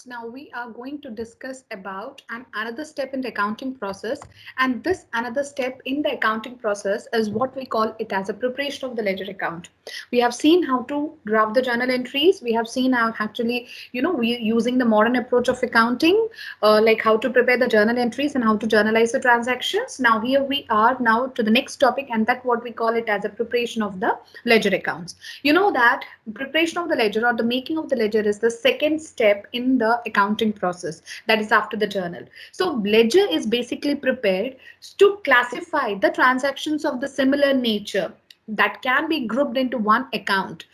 accounts. Now we are going to discuss about another step in the accounting process, and this another step in the accounting process is what we call it as a preparation of the ledger account. We have seen how to draft the journal entries. We have seen how actually, we using the modern approach of accounting, like how to prepare the journal entries and how to journalize the transactions. Now here we are now to the next topic, and that what we call it as a preparation of the ledger accounts. You know that preparation of the ledger or the making of the ledger is the second step in the accounting process, that is after the journal. So ledger is basically prepared to classify the transactions of the similar nature that can be grouped into one account,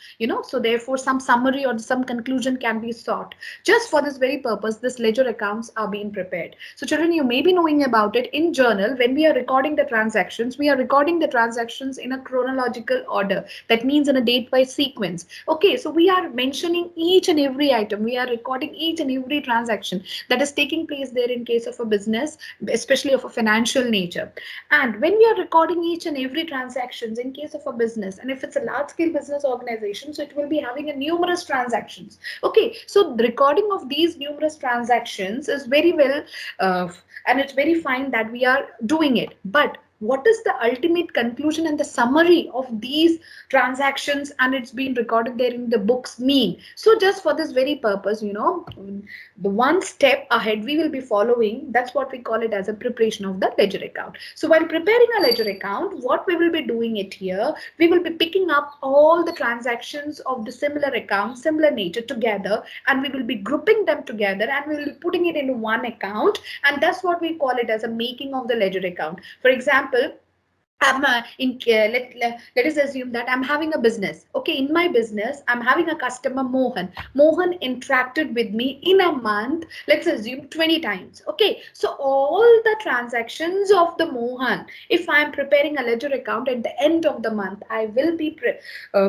so therefore some summary or some conclusion can be sought. Just for this very purpose, this ledger accounts are being prepared. So children, you may be knowing about it. In journal, when we are recording the transactions, we are recording the transactions in a chronological order. That means in a date by sequence. Okay, so we are mentioning each and every item. We are recording each and every transaction that is taking place there in case of a business, especially of a financial nature. And when we are recording each and every transactions in case of a business, and if it's a large scale business organization, so it will be having a numerous transactions. Okay, so the recording of these numerous transactions is very well, and it's very fine that we are doing it. But what is the ultimate conclusion and the summary of these transactions, and it's been recorded there in the books mean? So just for this very purpose, the one step ahead we will be following, that's what we call it as a preparation of the ledger account. So while preparing a ledger account, what we will be doing it here, we will be picking up all the transactions of the similar account, similar nature together, and we will be grouping them together, and we will be putting it into one account, and that's what we call it as a making of the ledger account. For example, let us assume that I'm having a business. Okay, in my business, I'm having a customer Mohan. Mohan interacted with me in a month, let's assume 20 times. Okay, so all the transactions of the Mohan, if I'm preparing a ledger account at the end of the month, I will be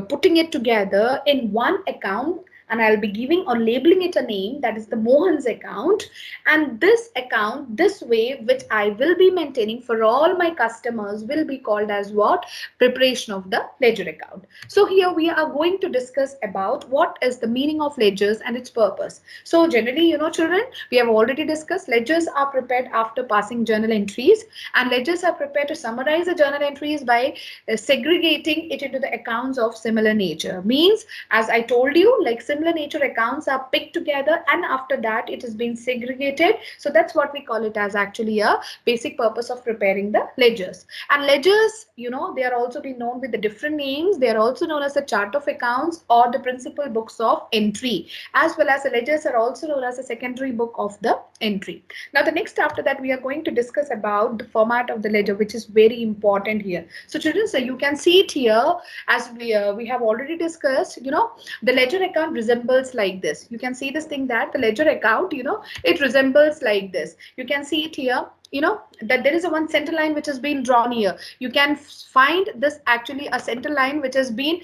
putting it together in one account, and I'll be giving or labeling it a name, that is the Mohan's account. And this account, this way, which I will be maintaining for all my customers, will be called as what? Preparation of the ledger account. So here we are going to discuss about what is the meaning of ledgers and its purpose. So generally, children, we have already discussed ledgers are prepared after passing journal entries, and ledgers are prepared to summarize the journal entries by segregating it into the accounts of similar nature. Means, as I told you, like similar nature accounts are picked together, and after that it has been segregated. So that's what we call it as actually a basic purpose of preparing the ledgers. And ledgers, they are also being known with the different names. They are also known as the chart of accounts or the principal books of entry, as well as the ledgers are also known as a secondary book of the entry. Now the next after that, we are going to discuss about the format of the ledger, which is very important here. So children, so you can see it here, as we have already discussed, the ledger account resembles like this. You can see this thing that the ledger account, it resembles like this. You can see it here, that there is a one center line which has been drawn here. You can find this actually a center line which has been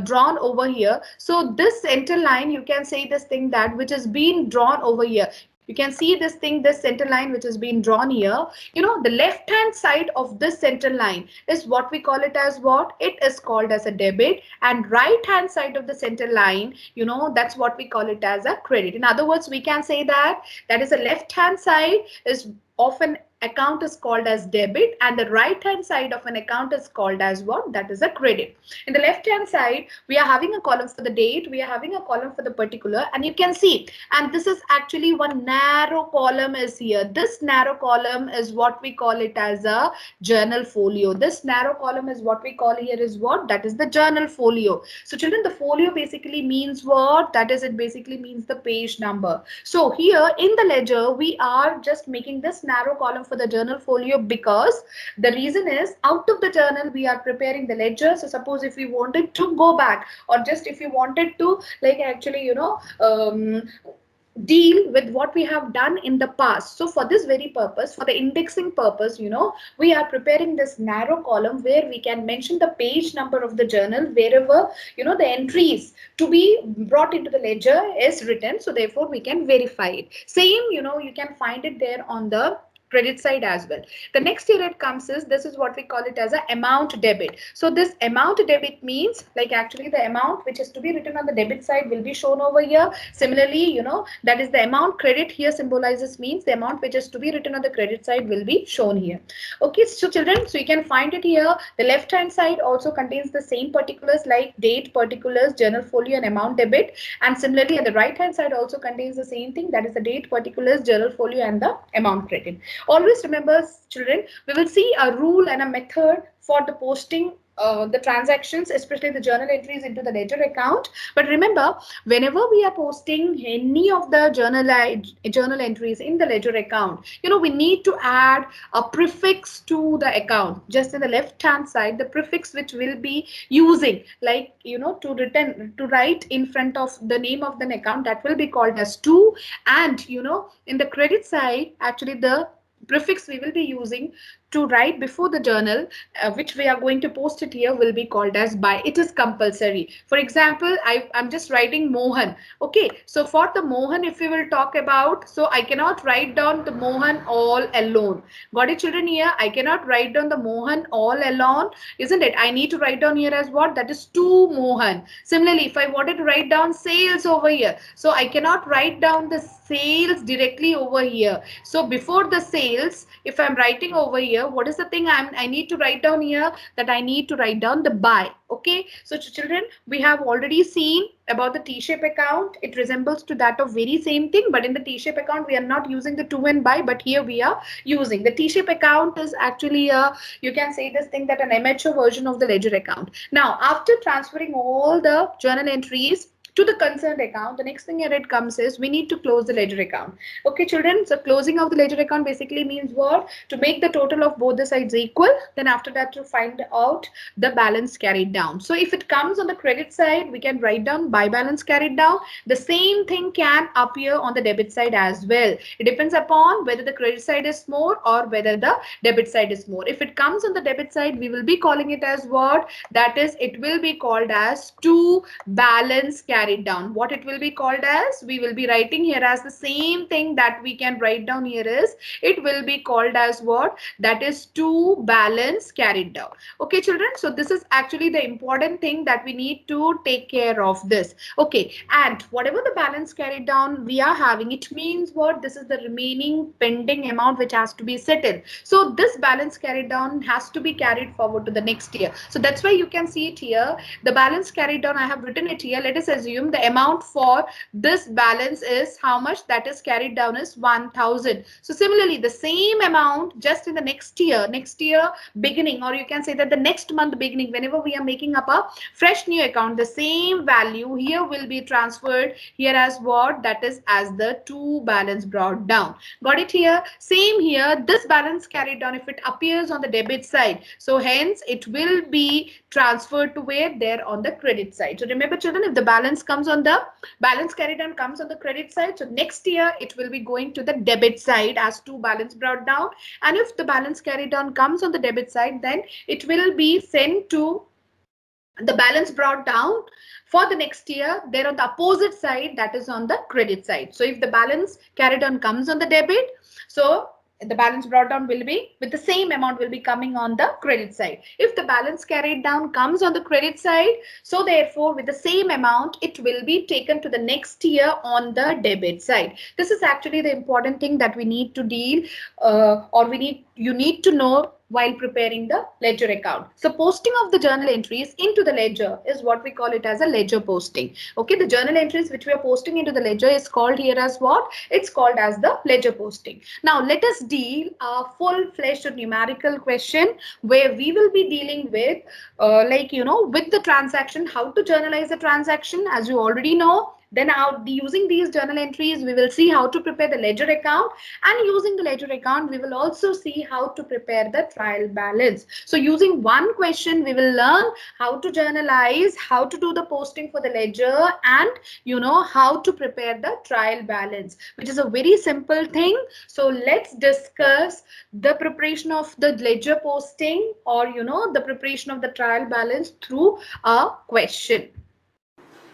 drawn over here. So this center line, you can say this thing that which has been drawn over here. You can see this thing, this center line which has been drawn here. The left hand side of this center line is what we call it as what? It is called as a debit, and right hand side of the center line, that's what we call it as a credit. In other words, we can say that is the left hand side is often account is called as debit, and the right hand side of an account is called as what? That is a credit. In the left hand side, we are having a column for the date, we are having a column for the particular, and you can see, and this is actually one narrow column is here. This narrow column is what we call it as a journal folio. This narrow column is what we call here is what? That is the journal folio. So children, the folio basically means what? That is, it basically means the page number. So here in the ledger, we are just making this narrow column for the journal folio, because the reason is, out of the journal we are preparing the ledger. So suppose if we wanted to go back, or just if you wanted to like actually deal with what we have done in the past. So for this very purpose, for the indexing purpose, we are preparing this narrow column where we can mention the page number of the journal wherever, the entries to be brought into the ledger is written. So therefore we can verify it. Same, you can find it there on the credit side as well. The next year it comes is, this is what we call it as a amount debit. So this amount debit means like actually the amount which is to be written on the debit side will be shown over here. Similarly, that is the amount credit here symbolizes means the amount which is to be written on the credit side will be shown here. Okay, so children, so you can find it here. The left hand side also contains the same particulars like date, particulars, journal folio and amount debit. And similarly, at the right hand side also contains the same thing, that is the date, particulars, journal folio and the amount credit. Always remember, children, we will see a rule and a method for the posting the transactions, especially the journal entries into the ledger account. But remember, whenever we are posting any of the journal entries in the ledger account, we need to add a prefix to the account. Just in the left hand side, the prefix which will be using, like to write in front of the name of the account, that will be called as to. And in the credit side, actually the prefix we will be using to write before the journal, which we are going to post it here, will be called as by. It is compulsory. For example, I'm just writing Mohan. Okay, so for the Mohan, if we will talk about, so I cannot write down the Mohan all alone. Got it, children? Here I cannot write down the Mohan all alone, isn't it? I need to write down here as what? That is to Mohan. Similarly, if I wanted to write down sales over here, so I cannot write down the sales directly over here. So before the sales, if I'm writing over here, what is the thing I need to write down here? That I need to write down the by. Okay, so children, we have already seen about the T-shape account. It resembles to that of very same thing, but in the T-shape account we are not using the to and by, but here we are using the T-shape account. Is actually a, you can say this thing, that an amateur version of the ledger account. Now after transferring all the journal entries to the concerned account, the next thing here it comes is we need to close the ledger account. Okay, children, so closing of the ledger account basically means what? To make the total of both the sides equal, then after that to find out the balance carried down. So if it comes on the credit side, we can write down by balance carried down. The same thing can appear on the debit side as well. It depends upon whether the credit side is more or whether the debit side is more. If it comes on the debit side, we will be calling it as what? That is, it will be called as to balance carried down. What it will be called as? We will be writing here as the same thing that we can write down here is, it will be called as what? That is to balance carried down. Okay, children, so this is actually the important thing that we need to take care of this. Okay, and whatever the balance carried down we are having, it means what? This is the remaining pending amount which has to be settled. So this balance carried down has to be carried forward to the next year. So that's why you can see it here. The balance carried down, I have written it here. Let us assume the amount for this balance is how much? That is carried down is 1000. So similarly, the same amount just in the next year beginning, or you can say that the next month beginning, whenever we are making up a fresh new account, the same value here will be transferred here as what? That is as the to balance brought down. Got it here? Same here, this balance carried down, if it appears on the debit side, so hence it will be transferred to where? There on the credit side. So remember, children, if the balance comes on the balance carried down comes on the credit side, so next year it will be going to the debit side as to balance brought down. And if the balance carried down comes on the debit side, then it will be sent to the balance brought down for the next year, there on the opposite side, that is on the credit side. So if the balance carried on comes on the debit, so the balance brought down will be with the same amount will be coming on the credit side. If the balance carried down comes on the credit side, so therefore with the same amount it will be taken to the next year on the debit side. This is actually the important thing that we need to deal you need to know while preparing the ledger account. So posting of the journal entries into the ledger is what we call it as a ledger posting. Okay, the journal entries which we are posting into the ledger is called here as what? It's called as the ledger posting. Now let us deal a full-fledged numerical question where we will be dealing with with the transaction, how to journalize the transaction, as you already know. Then using these journal entries, we will see how to prepare the ledger account, and using the ledger account, we will also see how to prepare the trial balance. So using one question, we will learn how to journalize, how to do the posting for the ledger, and how to prepare the trial balance, which is a very simple thing. So let's discuss the preparation of the ledger posting, or the preparation of the trial balance through a question.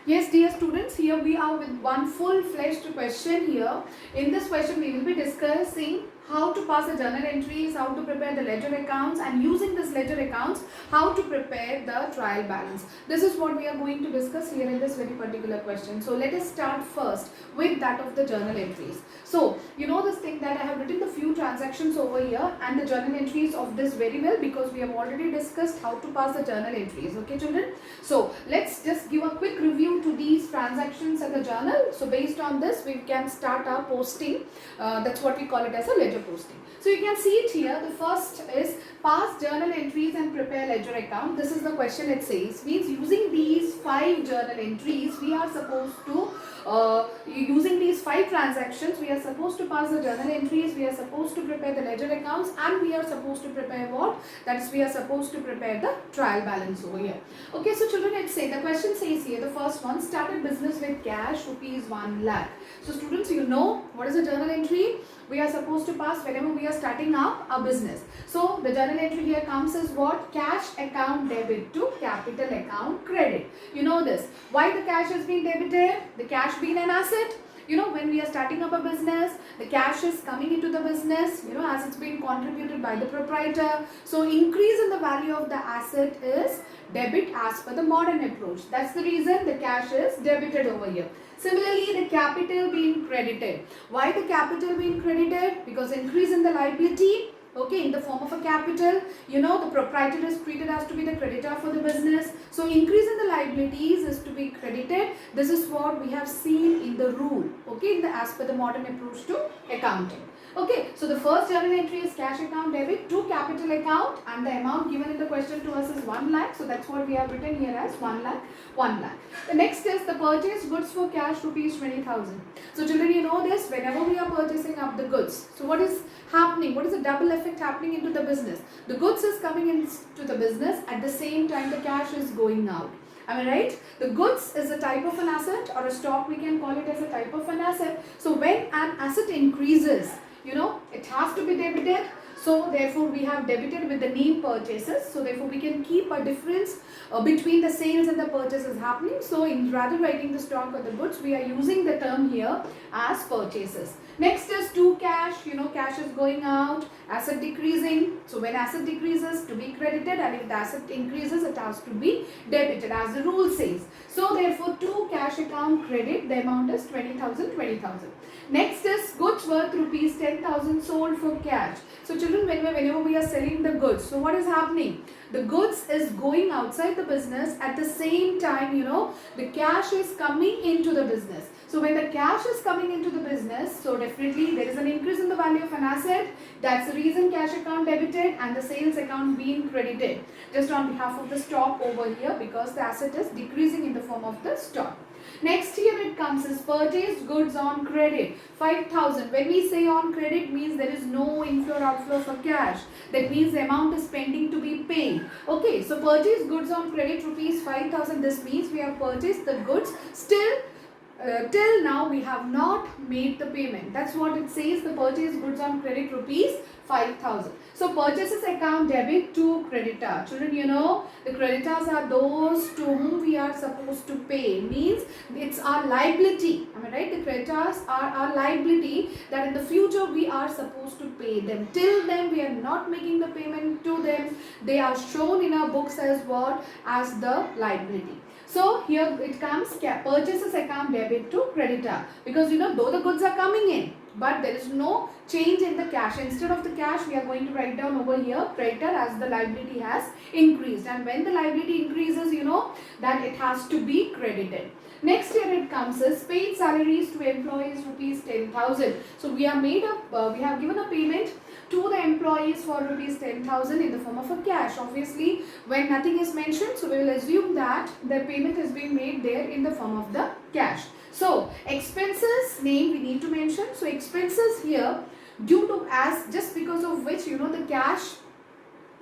Yes, dear students, here we are with one full-fledged question here. In this question, we will be discussing how to pass the journal entries, how to prepare the ledger accounts, and using this ledger accounts, how to prepare the trial balance. This is what we are going to discuss here in this very particular question. So let us start first with that of the journal entries. So you know this thing that I have written the few transactions over here and the journal entries of this very well, because we have already discussed how to pass the journal entries. Okay children, so let's just give a quick review to these transactions and the journal. So based on this we can start our posting. That's what we call it as a ledger posting. So you can see it here. The first is pass journal entries and prepare ledger account. This is the question. It says, means using these 5 journal entries we are supposed to using these 5 transactions we are supposed to pass the journal entries, we are supposed to prepare the ledger accounts, and we are supposed to prepare what? That is, we are supposed to prepare the trial balance over here. Okay, so children, let's say the question says here, the first one, started business with cash rupees 1 lakh. So students, you know what is a journal entry? We are supposed to pass whenever we are starting up a business. So the journal entry here comes as what? Cash account debit to capital account credit. You know this. Why the cash has been debited? The cash being an asset. You know, when we are starting up a business, the cash is coming into the business, you know, as it's been contributed by the proprietor. So increase in the value of the asset is debit as per the modern approach. That's the reason the cash is debited over here. Similarly, the capital being credited. Why the capital being credited? Because increase in the liability, okay, in the form of a capital. You know, the proprietor is treated as to be the creditor for the business. So increase in the liabilities is to be credited. This is what we have seen in the rule, okay, as per the modern approach to accounting. Okay, so the first journal entry is cash account debit to capital account, and the amount given in the question to us is 1 lakh. So that's what we have written here as 1 lakh, 1 lakh. The next is the purchase goods for cash rupees 20,000. So children, you know this, whenever we are purchasing up the goods, so what is happening? What is the double effect happening into the business? The goods is coming into the business, at the same time the cash is going out. Am I right? The goods is a type of an asset, or a stock, we can call it as a type of an asset. So when an asset increases, you know, it has to be debited. So therefore we have debited with the name purchases. So therefore we can keep a difference between the sales and the purchases happening. So in rather writing the stock or the goods, we are using the term here as purchases. Next is to cash. You know, cash is going out, asset decreasing. So when asset decreases, to be credited, and if the asset increases, it has to be debited as the rule says. So therefore to cash account credit, the amount is 20,000, 20,000. Next is goods worth rupees 10,000 sold for cash. So children, whenever we are selling the goods, so what is happening? The goods is going outside the business, at the same time, you know, the cash is coming into the business. So when the cash is coming into the business, so definitely there is an increase in the value of an asset. That's the reason cash account debited and the sales account being credited, just on behalf of the stock over here, because the asset is decreasing in the form of the stock. Next here it comes is purchased goods on credit, 5,000. When we say on credit, means there is no inflow or outflow for cash. That means the amount is pending to be paid. Okay, so purchased goods on credit rupees 5,000. This means we have purchased the goods, still till now we have not made the payment. That's what it says, the purchased goods on credit rupees 5,000. So purchases account debit to creditor. Children, you know, the creditors are those to whom we are supposed to pay. Means it's our liability. Am I right? The creditors are our liability, that in the future we are supposed to pay them. Till then we are not making the payment to them. They are shown in our books as what? As the liability. So here it comes purchases account debit to creditor, because you know, though the goods are coming in, but there is no change in the cash. Instead of the cash, we are going to write down over here creditor, as the liability has increased, and when the liability increases, you know, that it has to be credited. Next here it comes is paid salaries to employees rupees 10,000. So we have made we have given a payment to the employees for rupees 10,000 in the form of a cash. Obviously, when nothing is mentioned, so we will assume that the payment has been made there in the form of the cash. So expenses name we need to mention. So expenses here, due to, as just because of which, you know, the cash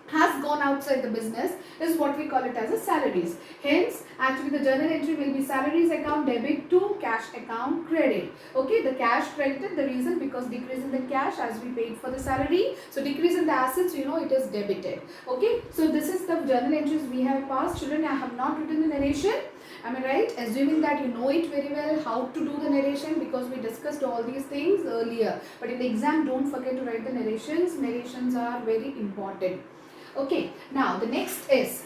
has gone outside the business, is what we call it as a salaries. Hence, actually the journal entry will be salaries account debit to cash account credit. Okay, the cash credited, the reason because decrease in the cash as we paid for the salary. So decrease in the assets, you know, it is debited. Okay, so this is the journal entries we have passed. Children, I have not written the narration. Am I right? Assuming that you know it very well how to do the narration, because we discussed all these things earlier. But in the exam, don't forget to write the narrations. Narrations are very important. Okay, now the next is,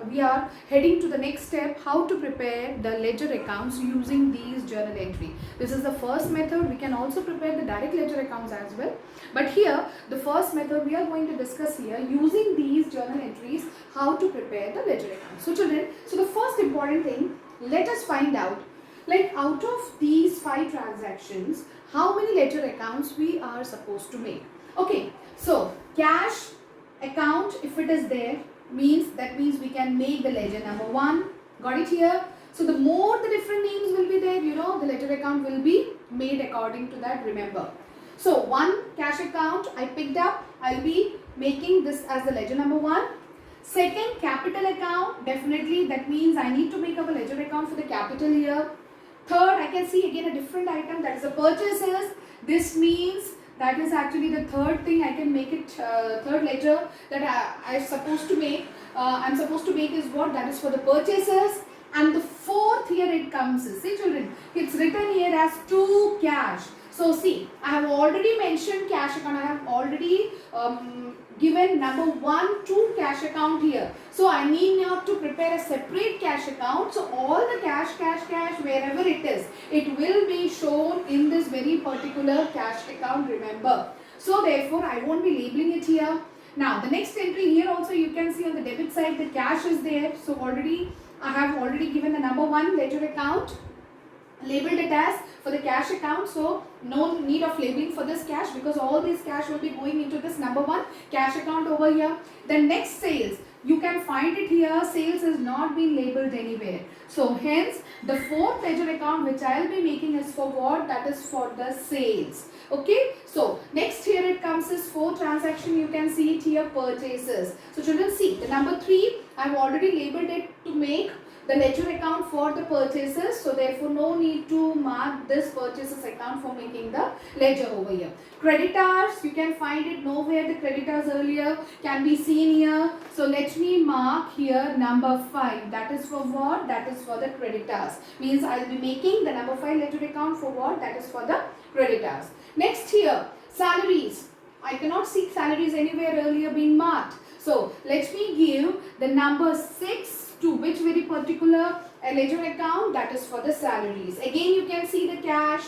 we are heading to the next step, how to prepare the ledger accounts using these journal entry. This is the first method. We can also prepare the direct ledger accounts as well, but here the first method we are going to discuss here, using these journal entries, how to prepare the ledger accounts. So children, so the first important thing, let us find out, like out of these 5 transactions, how many ledger accounts we are supposed to make. Okay, so cash account, if it is there, means we can make the ledger number 1. Got it here? So the more the different names will be there, the ledger account will be made according to that, remember. So 1 cash account I picked up, I'll be making this as the ledger number 1. Second, capital account, definitely that means I need to make up a ledger account for the capital here. Third, I can see again a different item, that is the purchases. This means that is actually the third thing I can make it, third ledger that I'm supposed to make. I'm supposed to make is what? That is for the purchases. And the fourth here it comes is, see children, it's written here as 2 cash. So see, I have already mentioned cash account. I have already given number 1 2 cash account here. So I need now to prepare a separate cash account. So all the cash wherever it is, it will be shown in this very particular cash account, remember. So therefore I won't be labeling it here. Now the next entry here also you can see on the debit side the cash is there. So already I have already given the number 1 ledger account, labeled it as for the cash account, so no need of labeling for this cash, because all this cash will be going into this number 1 cash account over here. The next sales, you can find it here, sales has not been labeled anywhere. So hence the fourth ledger account which I will be making is for what? That is for the sales. Okay, so next here it comes is 4 transaction, you can see it here, purchases. So children, see the number 3 I have already labeled it to make the ledger account for the purchases, so therefore no need to mark this purchases account for making the ledger over here. Creditors, you can find it nowhere, the creditors earlier can be seen here. So let me mark here number 5, that is for what? That is for the creditors. Means I will be making the number 5 ledger account for what? That is for the creditors. Next here, salaries. I cannot see salaries anywhere earlier being marked. So let me give the number 6 to which very particular ledger account, that is for the salaries. Again you can see the cash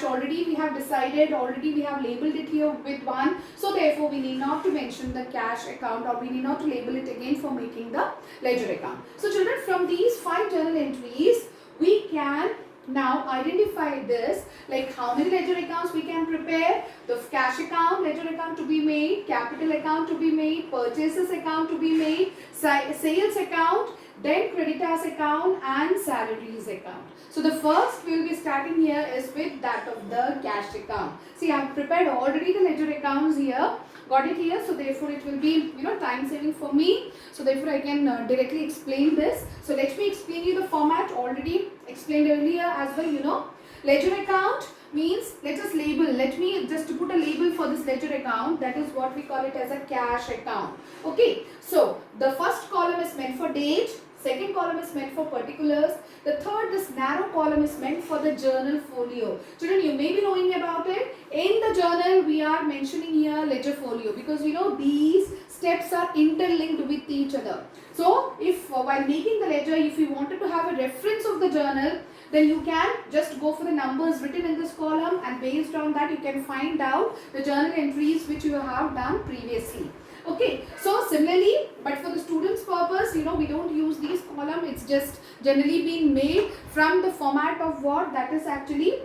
already we have decided, already we have labeled it here with 1. So therefore we need not to mention the cash account, or we need not to label it again for making the ledger account. So children, from these 5 journal entries we can now identify this, like how many ledger accounts we can prepare. The cash account, ledger account to be made, capital account to be made, purchases account to be made, sales account, then creditors account and salaries account. So the first we will be starting here is with that of the cash account. See, I have prepared already the ledger accounts here. Got it here, so therefore it will be time saving for me, so therefore I can directly explain this. So let me explain you the format, already explained earlier as well. Ledger account means, let us label, let me just put a label for this ledger account, that is what we call it as a cash account. Okay, so the first column is meant for date, second column is meant for particulars, the third, this narrow column is meant for the journal folio. Children, you may be knowing about it. In the journal we are mentioning here ledger folio, because these steps are interlinked with each other. So if while making the ledger, if you wanted to have a reference of the journal, then you can just go for the numbers written in this column, and based on that you can find out the journal entries which you have done previously. Okay, so similarly, but for the students' purpose, we don't use these column. It's just generally being made from the format of what? That is actually,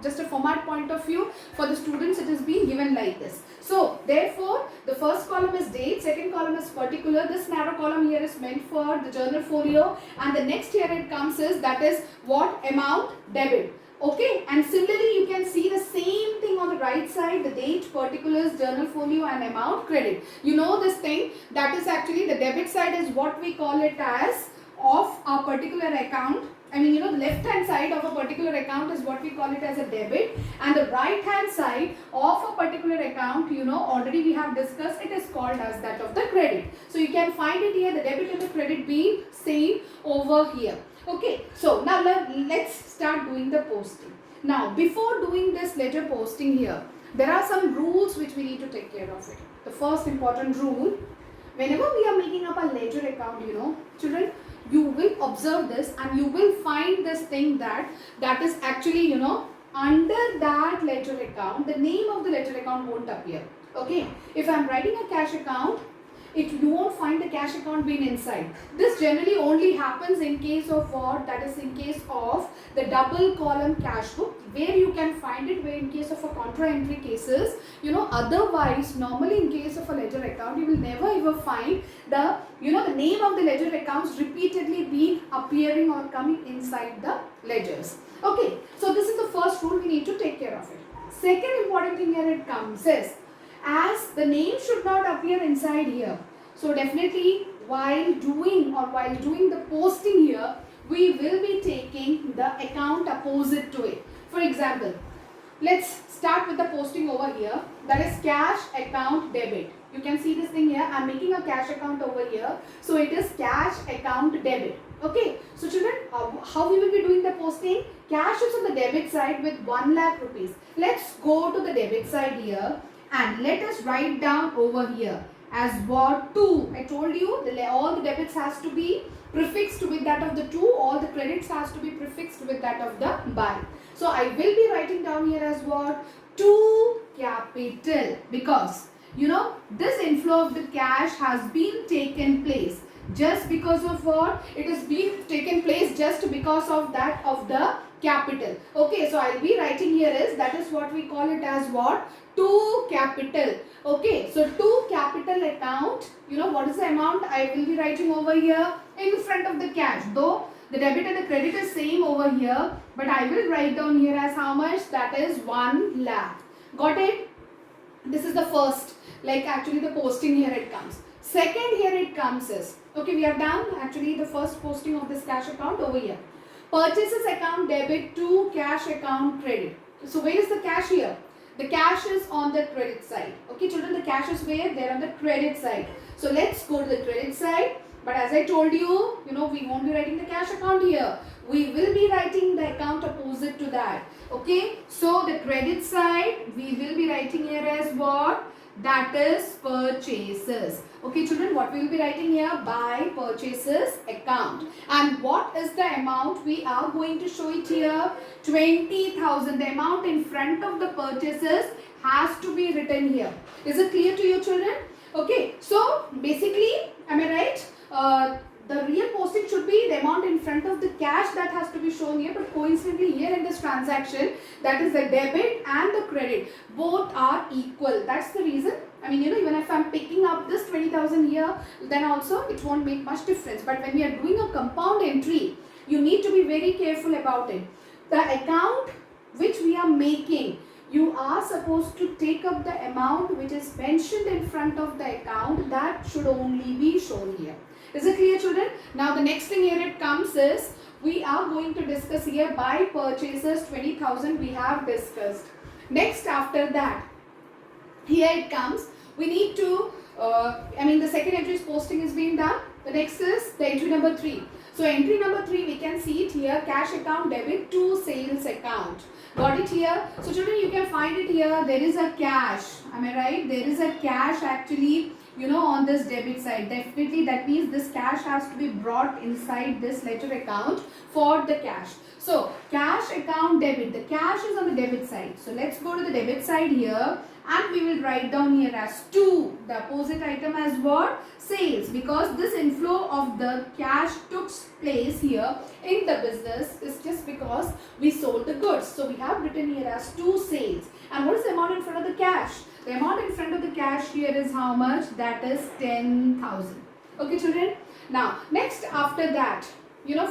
just a format point of view. For the students, it is being given like this. So, therefore, the first column is date, second column is particular. This narrow column here is meant for the journal folio, and the next here it comes is, that is what? Amount, debit. Okay, and similarly you can see the same thing on the right side, the date, particulars, journal folio and amount, credit. You know this thing, that is actually the debit side is what we call it as of a particular account. I mean, the left hand side of a particular account is what we call it as a debit, and the right hand side of a particular account, already we have discussed, it is called as that of the credit. So you can find it here, the debit and the credit being same over here. Okay, so now let's start doing the posting. Now, before doing this ledger posting here, there are some rules which we need to take care of it. The first important rule, whenever we are making up a ledger account, children, you will observe this and you will find this thing that is actually, under that ledger account, the name of the ledger account won't appear. Okay, if I am writing a cash account, you won't find the cash account being inside. This generally only happens in case of what? That is in case of the double column cash book, where you can find it, where in case of a contra entry cases, otherwise normally in case of a ledger account, you will never ever find the, the name of the ledger accounts repeatedly being appearing or coming inside the ledgers. Okay, so this is the first rule we need to take care of it. Second important thing here it comes is, as the name should not appear inside here, so definitely while doing the posting here, we will be taking the account opposite to it. For example, let's start with the posting over here, that is cash account debit. You can see this thing here, I am making a cash account over here, so it is cash account debit. Okay, so children, how we will be doing the posting? Cash is on the debit side with 1 lakh rupees. Let's go to the debit side here and let us write down over here as what? 2. I told you all the debits has to be prefixed with that of the 2, all the credits has to be prefixed with that of the buy. So I will be writing down here as what? 2 capital, because this inflow of the cash has been taken place just because of what? It has been taken place just because of that of the capital. Okay, so I'll be writing here is, that is what we call it as what? 2 capital. Okay, so 2 capital account, what is the amount I will be writing over here in front of the cash, though the debit and the credit is same over here, but I will write down here as how much? That is 1 lakh. Got it? This is the first, like actually the posting here it comes. Second here it comes is, okay, we have done actually the first posting of this cash account over here. Purchases account debit to cash account credit. So where is the cash here? The cash is on the credit side. Okay, children, the cash is where? They're on the credit side. So let's go to the credit side. But as I told you, we won't be writing the cash account here. We will be writing the account opposite to that. Okay, so the credit side, we will be writing here as what? That is purchases. Okay, children, what we will be writing here? Buy purchases account. And what is the amount? We are going to show it here. 20,000. The amount in front of the purchases has to be written here. Is it clear to you, children? Okay, so basically, am I right? The real posting should be the amount in front of the cash that has to be shown here, but coincidentally here in this transaction, that is the debit and the credit, both are equal. That's the reason. I mean, even if I'm picking up this 20,000 here, then also it won't make much difference. But when we are doing a compound entry, you need to be very careful about it. The account which we are making, you are supposed to take up the amount which is mentioned in front of the account, that should only be shown here. Is it clear, children? Now the next thing here it comes is, we are going to discuss here buy purchases 20,000 we have discussed. Next after that, here it comes, we need to, the second entry's posting is being done. The next is the entry number 3. So entry number 3, we can see it here, cash account debit to sales account. Got it here? So children, you can find it here, there is a cash. Am I right? There is a cash actually, on this debit side. Definitely that means this cash has to be brought inside this ledger account for the cash. So cash account debit, the cash is on the debit side. So let's go to the debit side here and we will write down here as 2. The opposite item as what? Sales, because this inflow of the cash took place here in the business is just because we sold the goods. So we have written here as 2 sales. And what is the amount in front of the cash? The amount in front of the cash here is how much? That is 10,000. Okay, children? Now, next after that,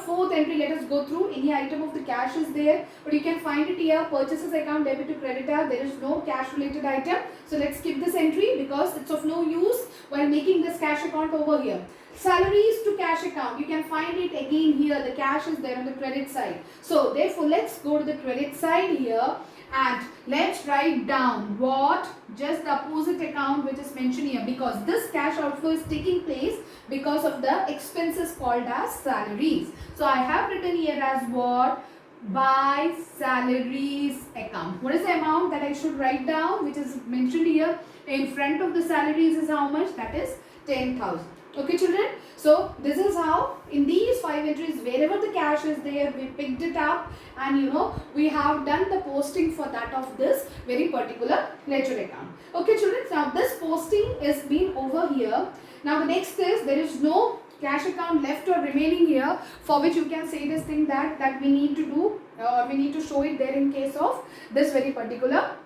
fourth entry, let us go through. Any item of the cash is there, but you can find it here, purchases account debit to creditor. There is no cash related item. So let's skip this entry because it's of no use while making this cash account over here. salaries to cash account, you can find it again here. The cash is there on the credit side. So therefore let's go to the credit side here and let's write down what, just the opposite account which is mentioned here, because this cash outflow is taking place because of the expenses called as salaries. So I have written here as what? By salaries account. What is the amount that I should write down which is mentioned here in front of the salaries is how much? That is 10,000. Okay children, so this is how in these 5 entries wherever the cash is there, we picked it up and we have done the posting for that of this very particular ledger account. Okay children, now this posting is being over here. Now the next is, there is no cash account left or remaining here, for which you can say this thing that we need to do, or we need to show it there in case of this very particular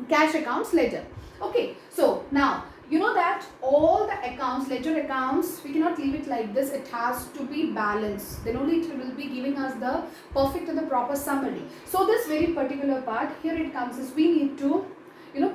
cash accounts ledger. Okay, so now you know that all the accounts, ledger accounts, we cannot leave it like this. It has to be balanced. Then only it will be giving us the perfect and the proper summary. So this very particular part, here it comes is we need to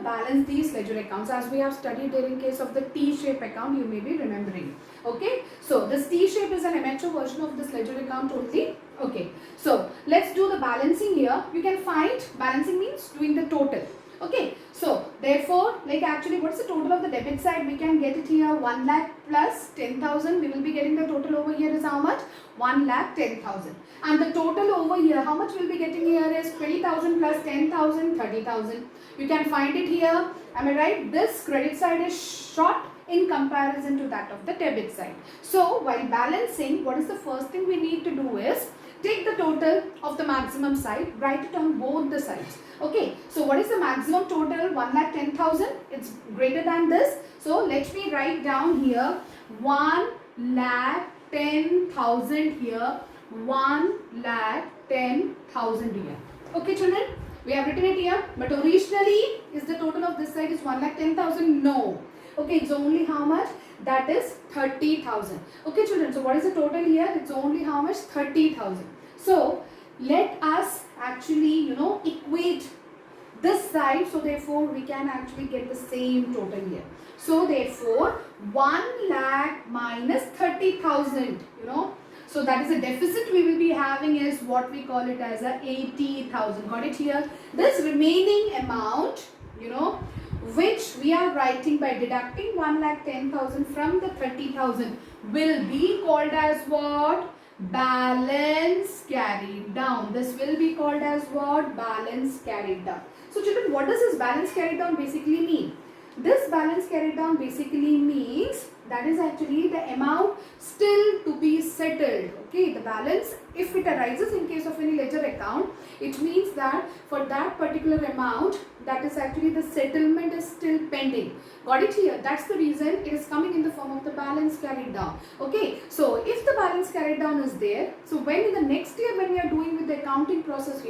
balance these ledger accounts as we have studied there in case of the T-shape account, you may be remembering. Okay, so this T-shape is an amateur version of this ledger account only. Okay, so let's do the balancing here. You can find, balancing means doing the total. Okay, so therefore, like actually what's the total of the debit side? We can get it here 1 lakh plus 10,000. We will be getting the total over here is how much? 1 lakh 10,000. And the total over here, how much we'll be getting here is 20,000 plus 10,000, 30,000. You can find it here. Am I right? This credit side is short in comparison to that of the debit side. So while balancing, what is the first thing we need to do is take the total of the maximum side, write it on both the sides. Okay, so what is the maximum total? 1,10,000. It's greater than this. So let me write down here 1,10,000 here, 1,10,000 here. Okay children, we have written it here, but originally is the total of this side is 1,10,000? No. Okay, it's only how much? That is 30,000. Okay children, so what is the total here? It's only how much? 30,000. So let us actually equate this side, so therefore we can actually get the same total here. So therefore 1 lakh minus 30,000, so that is a deficit we will be having is what we call it as a 80,000. Got it here? This remaining amount, which we are writing by deducting 1,10,000 from the 30,000 will be called as what? Balance carried down. This will be called as what? Balance carried down. So children, what does this balance carried down basically mean? This balance carried down basically means that is actually the amount still to be settled. Okay, the balance, if it arises in case of any ledger account, it means that for that particular amount, that is actually the settlement is still pending. Got it here? That's the reason it is coming in the form of the balance carried down. Okay, so if the balance carried down is there, so when in the next year when we are doing with the accounting process,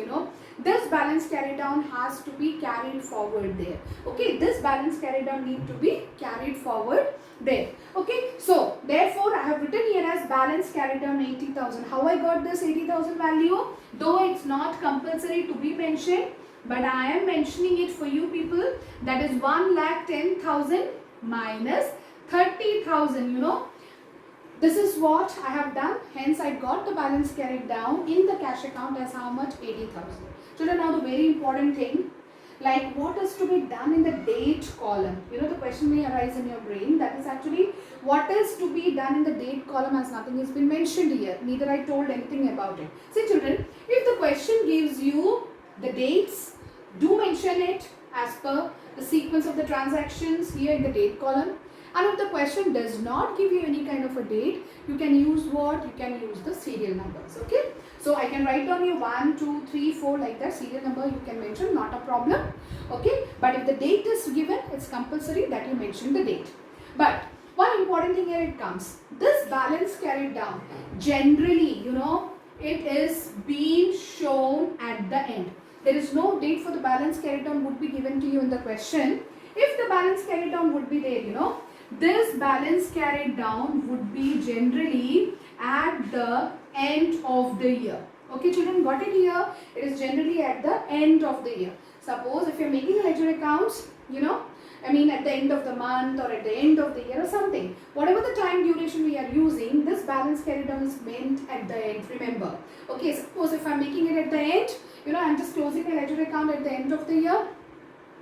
this balance carried down has to be carried forward there. Okay, this balance carried down need to be carried forward there. Okay, so therefore I have written here as balance carried down 80,000. How I got this 80,000 value? Though it's not compulsory to be mentioned, but I am mentioning it for you people. That is 1,10,000 minus 30,000. This is what I have done. Hence I got the balance carried down in the cash account as how much? 80,000. So now the very important thing, like what is to be done in the date column. The question may arise in your brain. That is actually what is to be done in the date column, as nothing has been mentioned here. Neither I told anything about it. See children, if the question gives you the dates, do mention it as per the sequence of the transactions here in the date column. And if the question does not give you any kind of a date, you can use what? You can use the serial numbers. Okay. So I can write down your 1, 2, 3, 4 like that. Serial number you can mention, not a problem. Okay. But if the date is given, it's compulsory that you mention the date. But one important thing here it comes. This balance carried down, generally, it is being shown at the end. There is no date for the balance carried down would be given to you in the question. If the balance carried down would be there, this balance carried down would be generally at the end of the year. Okay children, got it here? It is generally at the end of the year. Suppose if you're making a ledger accounts, I mean at the end of the month or at the end of the year or something, whatever the time duration we are using, this balance carried down is meant at the end, remember. Okay, suppose if I'm making it at the end, I'm just closing a ledger account at the end of the year.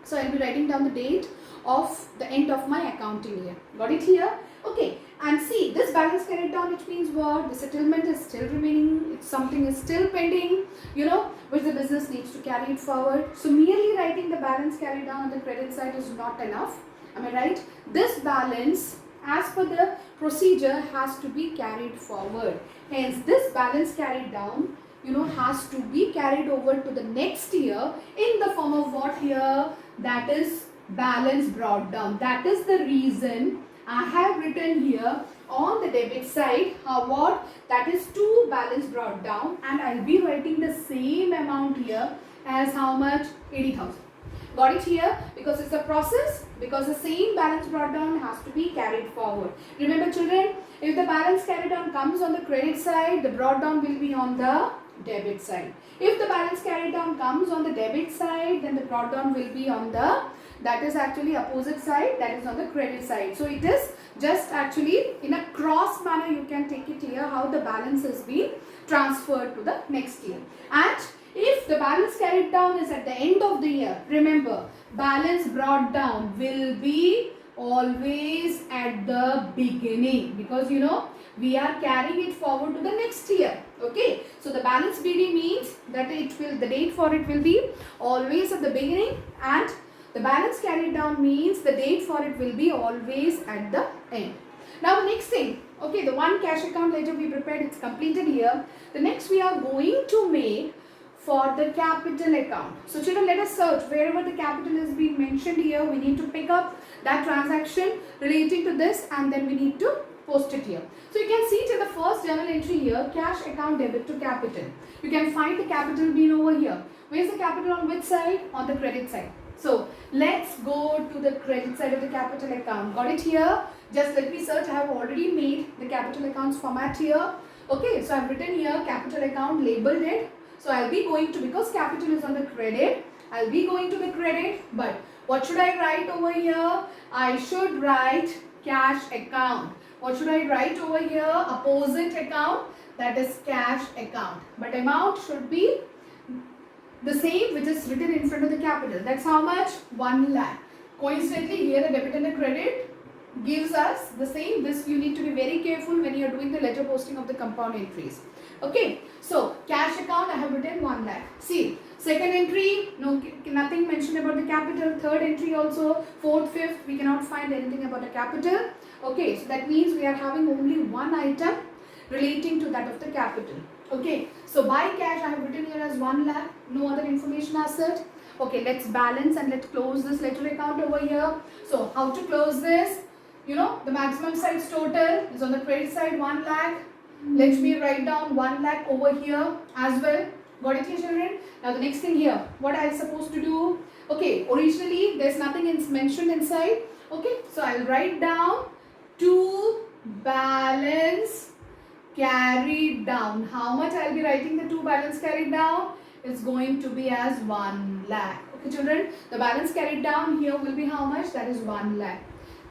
So I'll be writing down the date of the end of my accounting year. Got it here? Okay. And see, this balance carried down, which means what? The settlement is still remaining. If something is still pending, which the business needs to carry it forward. So merely writing the balance carried down on the credit side is not enough. Am I right? This balance, as per the procedure, has to be carried forward. Hence, this balance carried down has to be carried over to the next year in the form of what here? That is balance brought down. That is the reason I have written here on the debit side what? That is 2 balance brought down, and I'll be writing the same amount here as how much? 80,000. Got it here? Because it's a process, because the same balance brought down has to be carried forward. Remember children, if the balance carried down comes on the credit side, the brought down will be on the debit side. If the balance carried down comes on the debit side, then the brought down will be on the, that is actually opposite side, that is on the credit side. So it is just actually in a cross manner, you can take it here how the balance has been transferred to the next year. And if the balance carried down is at the end of the year, remember, balance brought down will be always at the beginning, because we are carrying it forward to the next year. Okay, so the balance BD means that the date for it will be always at the beginning, and the balance carried down means the date for it will be always at the end. Now the next thing, okay, the one cash account ledger we prepared, it's completed here. The next we are going to make for the capital account. So children, let us search wherever the capital is being mentioned here. We need to pick up that transaction relating to this, and then we need to post it here. So you can see to the first journal entry here, cash account debit to capital. You can find the capital being over here. Where's the capital on which side? On the credit side. So let's go to the credit side of the capital account. Got it here? Just let me search. I have already made the capital accounts format here. Okay, so I've written here capital account, labeled it. So I'll be going to, because capital is on the credit, I'll be going to the credit, but what should I write over here? I should write cash account. What should I write over here? Opposite account, that is cash account. But amount should be the same which is written in front of the capital. That's how much? 1 lakh. Coincidentally, here the debit and the credit gives us the same. This you need to be very careful when you are doing the ledger posting of the compound entries. Okay, so cash account I have written 1 lakh. See, second entry, no, nothing mentioned about the capital. Third entry also, fourth, fifth, we cannot find anything about the capital. Okay, so that means we are having only one item relating to that of the capital. Okay, so by cash I have written here as 1 lakh, no other information as such. Okay, let's balance and let's close this ledger account over here. So how to close this? The maximum size total is on the credit side 1 lakh. Let me write down 1 lakh over here as well. Got it here children? Now the next thing here, what I am supposed to do? Okay, originally there's nothing mentioned inside. Okay, so I'll write down to balance carried down. How much I'll be writing the to balance carried down? It's going to be as 1 lakh. Okay children, the balance carried down here will be how much? That is 1 lakh.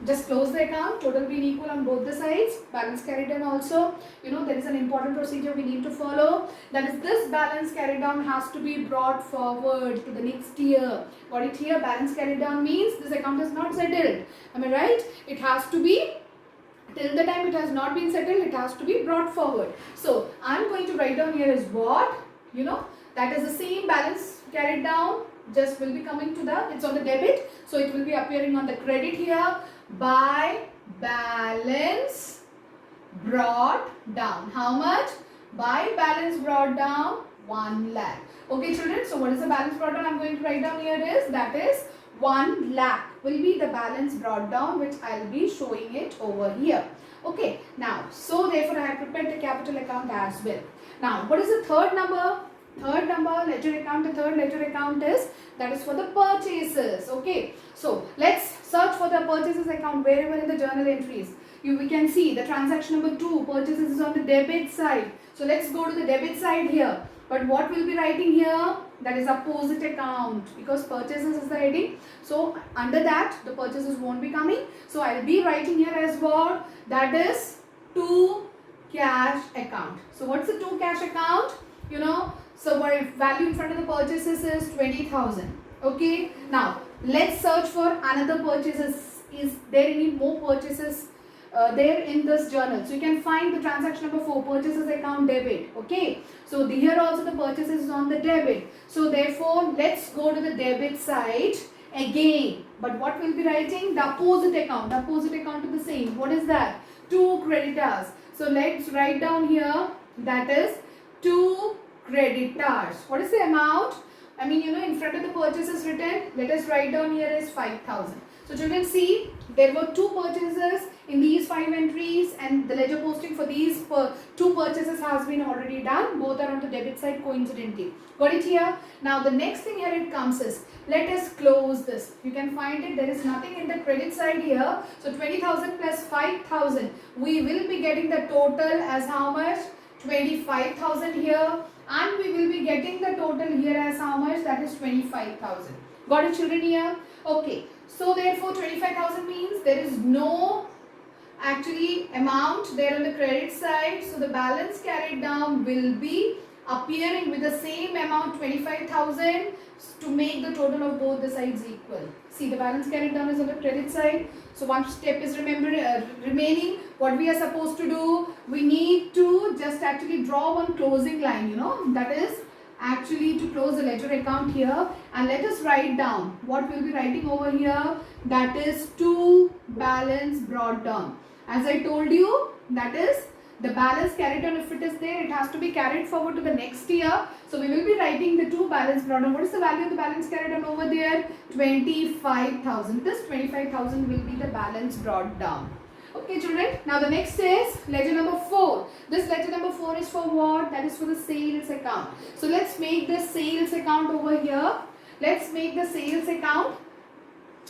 Just close the account, total being equal on both the sides, balance carried down also, there is an important procedure we need to follow. That is, this balance carried down has to be brought forward to the next year. Got it here? Balance carried down means this account is not settled. Am I right? It has to be, till the time it has not been settled, it has to be brought forward. So I'm going to write down here is what? That is the same balance carried down, just will be coming to the, it's on the debit, so it will be appearing on the credit here. By balance brought down. How much? By balance brought down 1 lakh. Okay children, so what is the balance brought down? I'm going to write down here is, that is 1 lakh will be the balance brought down, which I'll be showing it over here. Okay, now so therefore I have prepared the capital account as well. Now what is the third number? Third number ledger account, the third ledger account is, that is for the purchases. Okay, so let's search for the purchases account wherever in the journal entries. We can see the transaction number 2, purchases is on the debit side. So let's go to the debit side here. But what we'll be writing here? that is opposite account, because purchases is the heading. So under that the purchases won't be coming. So I'll be writing here as what? That is to cash account. So what's the to cash account? You know, so what value in front of the purchases is 20,000. Okay. Now let's search for another purchases. Is there any more purchases there in this journal? So you can find the transaction number 4, purchases account debit. Okay. So here also the purchases is on the debit. So therefore let's go to the debit side again. But what we'll be writing? The opposite account. The opposite account to the same. What is that? 2 creditors. So let's write down here, that is 2 creditors. What is the amount? I mean, you know, in front of the purchases written, let us write down here is 5,000. So children, see, there were 2 purchases in these 5 entries, and the ledger posting for these 2 purchases has been already done. Both are on the debit side coincidentally. Got it here? Now the next thing here it comes is, let us close this. You can find it, there is nothing in the credit side here. So 20,000 plus 5,000. We will be getting the total as how much? 25,000 here. And we will be getting the total here as how much? That is 25,000. Got it, children, here? Okay. So therefore 25,000 means there is no actually amount there on the credit side. So the balance carried down will be appearing with the same amount, 25,000, to make the total of both the sides equal. See, the balance carried down is on the credit side. So one step is remaining. What we are supposed to do, we need to just actually draw one closing line, you know, that is actually to close the ledger account here. And let us write down what we'll be writing over here, that is to balance brought down. As I told you, that is the balance carried on, if it is there, it has to be carried forward to the next year. So we will be writing the to balance brought down. What is the value of the balance carried on over there? 25,000. This 25,000 will be the balance brought down. Okay, children. Now the next is ledger number 4. This ledger number 4 is for what? That is for the sales account. So let's make the sales account over here. Let's make the sales account.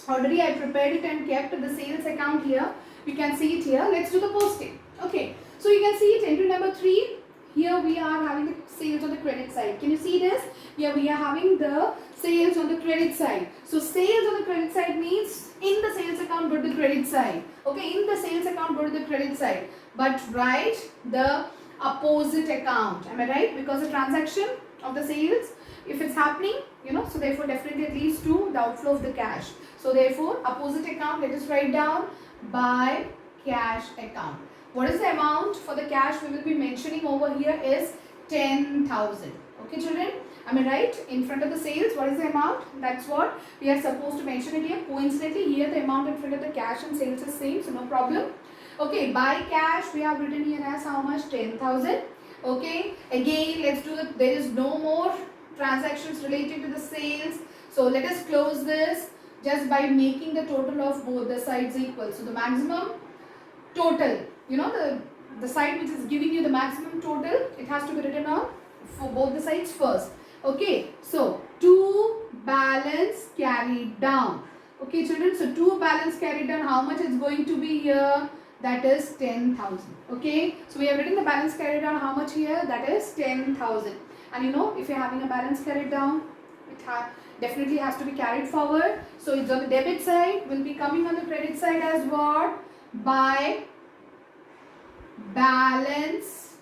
Already I prepared it and kept the sales account here. You can see it here. Let's do the posting. Okay. So you can see it, entry number 3. Here we are having the sales on the credit side. Can you see this? Here we are having the sales on the credit side. So sales on the credit side means in the sales account go to the credit side. Okay, in the sales account go to the credit side. But write the opposite account. Am I right? Because the transaction of the sales, if it's happening, you know, so therefore definitely it leads to the outflow of the cash. So therefore opposite account, let us write down by cash account. What is the amount for the cash we will be mentioning over here is 10,000. Okay, children? Am I right? In front of the sales, what is the amount? That's what we are supposed to mention it here. Coincidentally, here the amount in front of the cash and sales is same, so no problem. Okay, by cash we have written here as how much? 10,000. Okay, again let's do the, there is no more transactions related to the sales. So let us close this just by making the total of both the sides equal. So the maximum total, you know, the side which is giving you the maximum total, it has to be written on for both the sides first. Okay, so to balance carried down. Okay, children, so to balance carried down, how much is going to be here? That is 10,000. Okay, so we have written the balance carried down, how much here? That is 10,000. And you know, if you're having a balance carried down, it definitely has to be carried forward. So it's on the debit side, will be coming on the credit side as what? By balance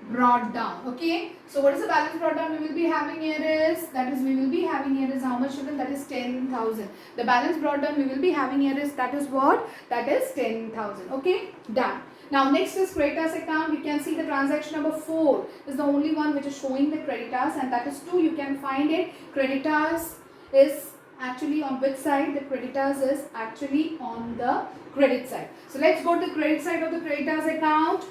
brought down. Okay, so what is the balance brought down we will be having here is, that is we will be having here is how much, children? That is 10,000. The balance brought down we will be having here is, that is what? That is 10,000. Okay, done. Now next is creditors account. You can see the transaction number 4 is the only one which is showing the creditors, and that is 2. You can find it. Creditors is actually on which side? The creditors is actually on the credit side. So let's go to the credit side of the creditors account.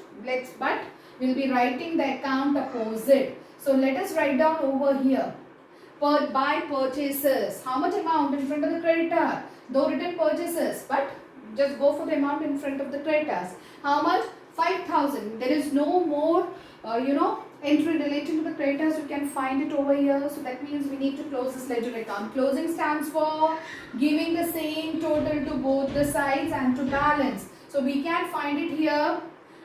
But we'll be writing the account opposite. So let us write down over here. By purchases, how much amount in front of the creditor? Though written purchases, but just go for the amount in front of the creditors. How much? 5,000. There is no more, entry relating to the creditors. You can find it over here. So that means we need to close this ledger account. Closing stands for giving the same total to both the sides and to balance. So we can find it here.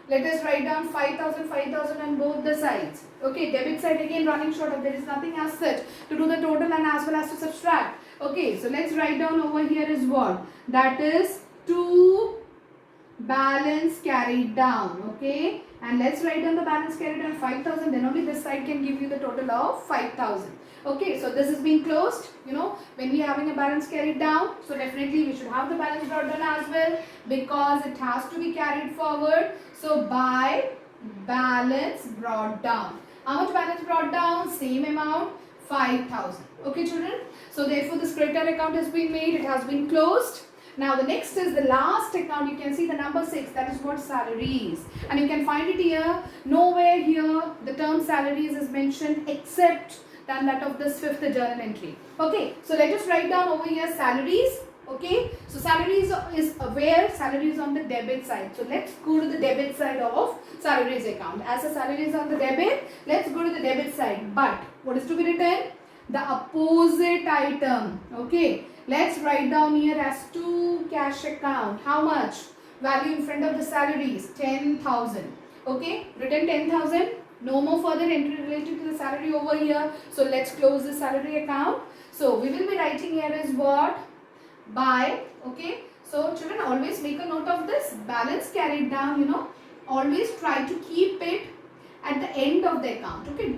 Let us write down 5,000, 5,000 on both the sides. Okay, debit side again running short of, there is nothing as such to do the total and as well as to subtract. Okay, so let's write down over here is what? That is 2 balance carried down. Okay, and let's write down the balance carried down 5,000, then only this side can give you the total of 5,000. Okay, so this is being closed. You know, when we are having a balance carried down, so definitely we should have the balance brought down as well, because it has to be carried forward. So by balance brought down, how much balance brought down? Same amount, 5,000. Okay children, so therefore this creditor account has been made, it has been closed. Now the next is the last account. You can see the number 6, that is what? Salaries. And you can find it here. Nowhere here the term salaries is mentioned except than that of this 5th journal entry. Okay, so let us write down over here salaries. Okay, so salaries is where? Salaries on the debit side. So let's go to the debit side of salaries account. As a salary is on the debit, let's go to the debit side. But what is to be written? The opposite item. Okay, let's write down here as to cash account. How much? Value in front of the salaries, 10,000. Okay, written 10,000. No more further entry related to the salary over here. So let's close the salary account. So we will be writing here is what? By. Okay, so children, always make a note of this. Balance carried down, you know, always try to keep it at the end of the account. Okay,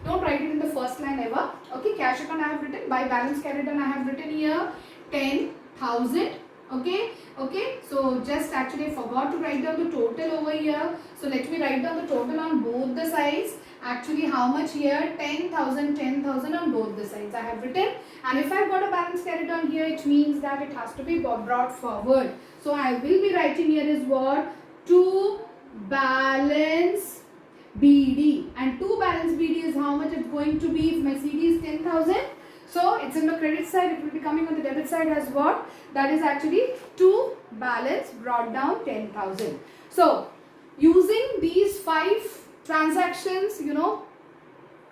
don't write it in the first line ever. Okay, cash account I have written, by balance carried down I have written here 10,000. Okay, so just actually forgot to write down the total over here. So let me write down the total on both the sides. Actually, how much here? 10,000, 10,000 on both the sides I have written. And if I've got a balance carried down here, it means that it has to be brought forward. So I will be writing here is what? To balance BD. And to balance BD is how much it's going to be if my CD is 10,000. So it's in the credit side, it will be coming on the debit side as what? That is actually to balance brought down 10,000. So using these 5 transactions, you know,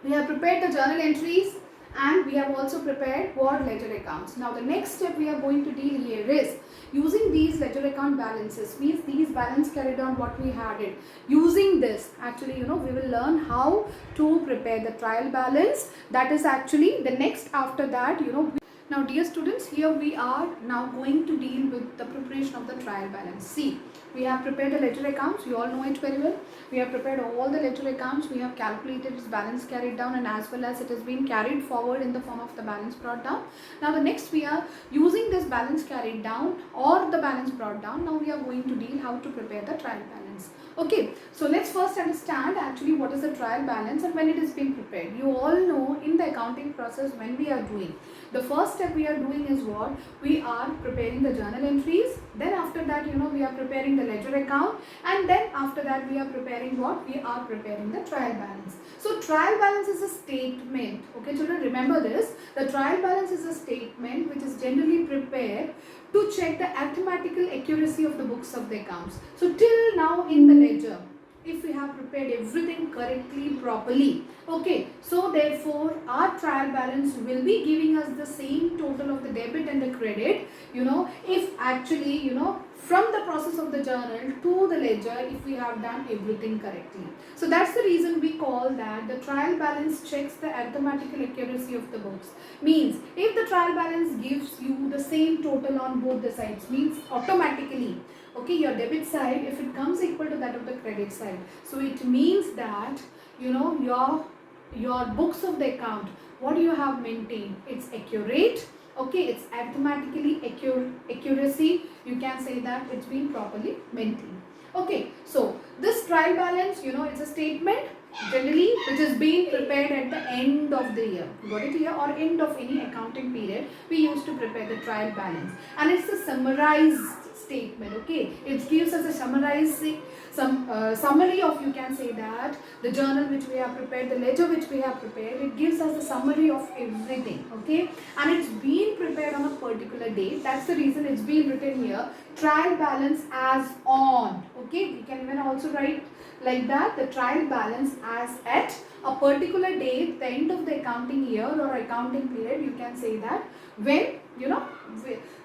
we have prepared the journal entries and we have also prepared what? Ledger accounts. Now the next step we are going to deal here is using these ledger account balances, means these balance carried on what we had it. Using this, actually, you know, we will learn how to prepare the trial balance. That is actually the next after that, you know. Now dear students, here we are now going to deal with the preparation of the trial balance. See, we have prepared the ledger accounts, you all know it very well. We have prepared all the ledger accounts, we have calculated its balance carried down, and as well as it has been carried forward in the form of the balance brought down. Now the next we are using this balance carried down or the balance brought down. Now we are going to deal how to prepare the trial balance. Okay, so let's first understand actually what is the trial balance and when it is being prepared. You all know in the accounting process when we are doing, the first step we are doing is what? We are preparing the journal entries. Then after that, you know, we are preparing the ledger account, and then after that we are preparing what? We are preparing the trial balance. So trial balance is a statement. Okay children, remember this. The trial balance is a statement which is generally prepared to check the arithmetical accuracy of the books of the accounts. So till now in the ledger, if we have prepared everything correctly, properly, okay, so therefore our trial balance will be giving us the same total of the debit and the credit, you know, if actually, you know, from the process of the journal to the ledger, if we have done everything correctly. So that's the reason we call that the trial balance checks the arithmetical accuracy of the books. Means if the trial balance gives you the same total on both the sides, means automatically, okay, your debit side, if it comes equal to that of the credit side, so it means that, you know, your books of the account, what you have maintained, it's accurate. Okay, it's arithmetically accuracy, you can say that it's been properly maintained. Okay, so this trial balance, you know, it's a statement generally which is being prepared at the end of the year. Got it here? Or end of any accounting period, we used to prepare the trial balance, and it's a summarized statement. Okay, it gives us a summarizing summary of, you can say that, the journal which we have prepared, the ledger which we have prepared. It gives us a summary of everything. Okay, and it's been prepared on a particular date. That's the reason it's been written here, trial balance as on. Okay, we can even also write like that, the trial balance as at a particular date, the end of the accounting year or accounting period, you can say that, when, you know,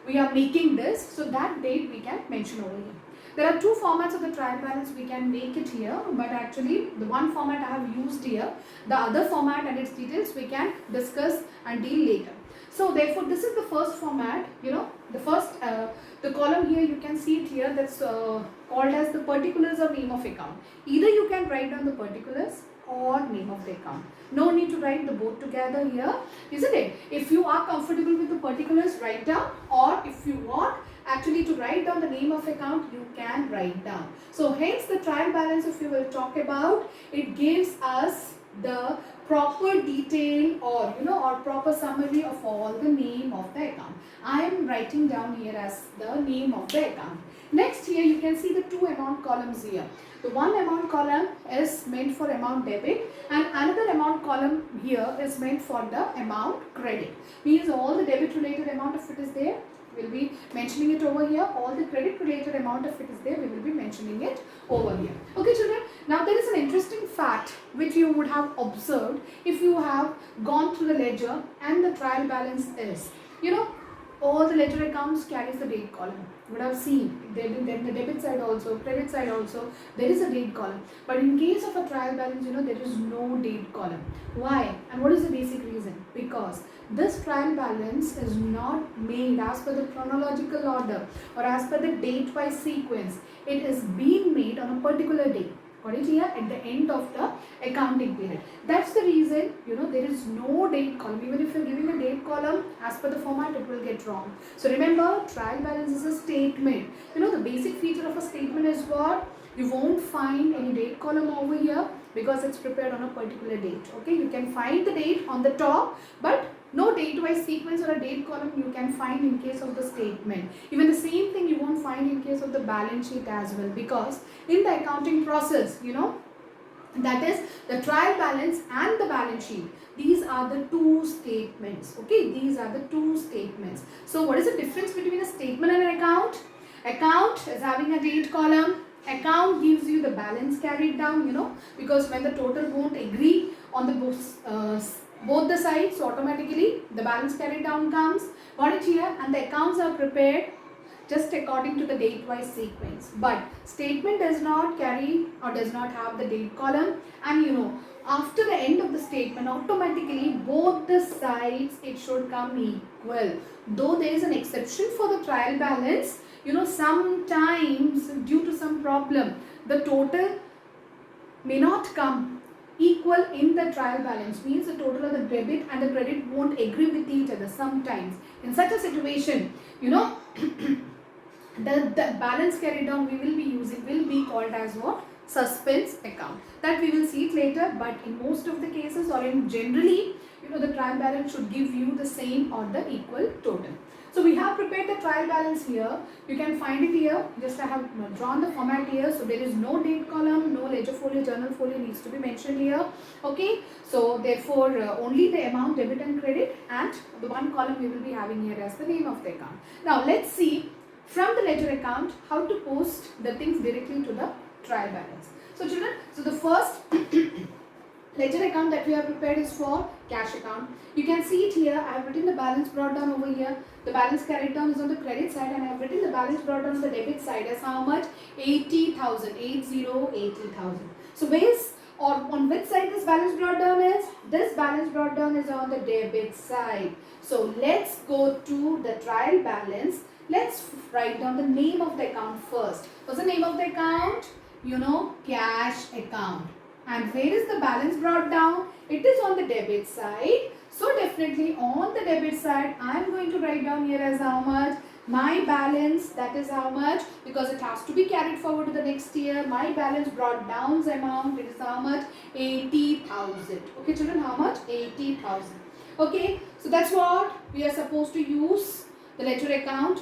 we are making this, so that date we can mention over here. There are two formats of the trial balance. We can make it here, but actually the one format I have used here. The other format and its details we can discuss and deal later. So therefore, this is the first format. The first the column here, you can see it here, that's called as the particulars or name of account. Either you can write down the particulars or name of the account. No need to write the both together here, isn't it? If you are comfortable with the particulars, write down, or if you want actually to write down the name of account, you can write down. So hence the trial balance, if you will talk about, it gives us the proper detail or or proper summary of all the name of the account. I am writing down here as the name of the account. Next here you can see the two amount columns here. The one amount column is meant for amount debit and another amount column here is meant for the amount credit. Means all the debit related amount if it is there, we'll be mentioning it over here. All the credit related amount if it is there, we will be mentioning it over here. Okay children, now there is an interesting fact which you would have observed if you have gone through the ledger and the trial balance is, all the ledger accounts carries the date column. You would have seen then the debit side also, credit side also, there is a date column. But in case of a trial balance, there is no date column. Why? And what is the basic reason? Because this trial balance is not made as per the chronological order or as per the date-wise sequence. It is being made on a particular day. Got it here? At the end of the accounting period. That's the reason, there is no date column. Even if you're giving a date column, as per the format, it will get wrong. So remember, trial balance is a statement. The basic feature of a statement is what? You won't find any date column over here because it's prepared on a particular date. Okay, you can find the date on the top, but no date-wise sequence or a date column you can find in case of the statement. Even the same thing you won't find in case of the balance sheet as well, because in the accounting process, that is the trial balance and the balance sheet. These are the two statements. Okay, these are the two statements. So what is the difference between a statement and an account? Account is having a date column. Account gives you the balance carried down, because when the total won't agree on the both the sides, so automatically the balance carried down comes. Got it here? And the accounts are prepared just according to the date-wise sequence. But statement does not carry or does not have the date column, and after the end of the statement, automatically both the sides it should come equal. Though there is an exception for the trial balance, sometimes due to some problem, the total may not come equal in the trial balance. Means the total of the debit and the credit won't agree with each other sometimes. In such a situation, the balance carried down we will be using will be called as what? Suspense account. That we will see it later, but in most of the cases or in generally, the trial balance should give you the same or the equal total. So we have prepared the trial balance here. You can find it here. Just I have drawn the format here. So there is no date column, no ledger folio, journal folio needs to be mentioned here. Okay. So therefore only the amount debit and credit, and the one column we will be having here as the name of the account. Now let's see from the ledger account how to post the things directly to the trial balance. So children, so the first ledger account that we have prepared is for cash account. You can see it here. I have written the balance brought down over here. The balance carried down is on the credit side, and I have written the balance brought down on the debit side as how much? 80,000. 80,000. So where's or on which side this balance brought down is? This balance brought down is on the debit side. So let's go to the trial balance. Let's write down the name of the account first. What's the name of the account? Cash account. And where is the balance brought down? It is on the debit side. So definitely on the debit side, I am going to write down here as how much? My balance, that is how much? Because it has to be carried forward to the next year. My balance brought down's amount, it is how much? 80,000. Okay children, how much? 80,000. Okay, so that's what we are supposed to use the ledger account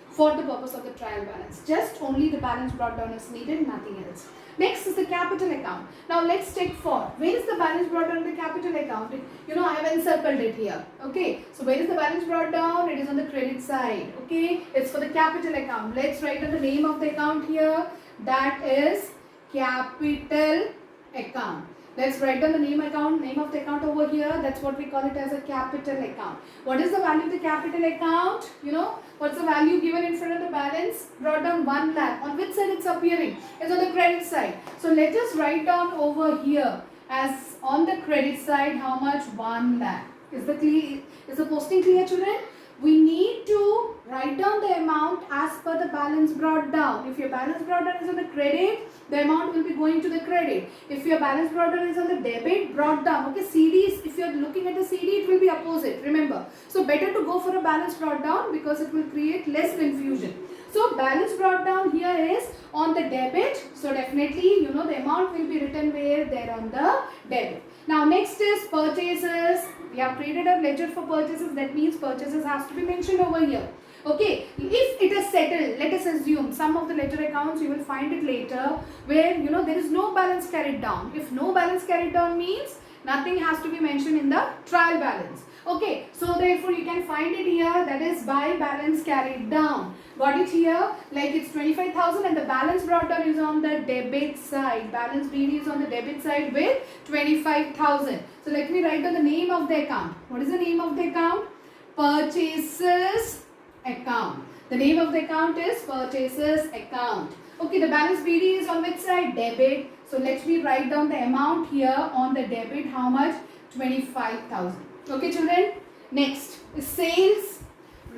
for the purpose of the trial balance. Just only the balance brought down is needed, nothing else. Next is the capital account. Now let's take for where is the balance brought down in the capital account? I have encircled it here. Okay, so where is the balance brought down? It is on the credit side. Okay, it's for the capital account. Let's write down the name of the account here. That is capital account. Let's write down the name of the account over here. That's what we call it as a capital account. What is the value of the capital account? You know, what's the value given in front of the balance? Brought down 1 lakh. On which side it's appearing? It's on the credit side. So let us write down over here as on the credit side how much? 1 lakh. Is the posting clear, children? We need to write down the amount as per the balance brought down. If your balance brought down is on the credit, the amount will be going to the credit. If your balance brought down is on the debit, brought down. Okay, CDs, if you are looking at the CD, it will be opposite. Remember. So better to go for a balance brought down because it will create less confusion. So balance brought down here is on the debit. So definitely, you know, the amount will be written where? There on the debit. Now next is purchases. We have created a ledger for purchases. That means purchases has to be mentioned over here. Okay, if it is settled, let us assume some of the ledger accounts you will find it later where, you know, there is no balance carried down. If no balance carried down means nothing has to be mentioned in the trial balance. Okay, so therefore you can find it here, that is by balance carried down. Got it here? Like it's 25,000 and the balance brought down is on the debit side. Balance BD is on the debit side with 25,000. So let me write down the name of the account. What is the name of the account? Purchases account. The name of the account is purchases account. Okay, the balance BD is on which side? Debit. So let me write down the amount here on the debit. How much? 25,000. Okay, children. Next is sales.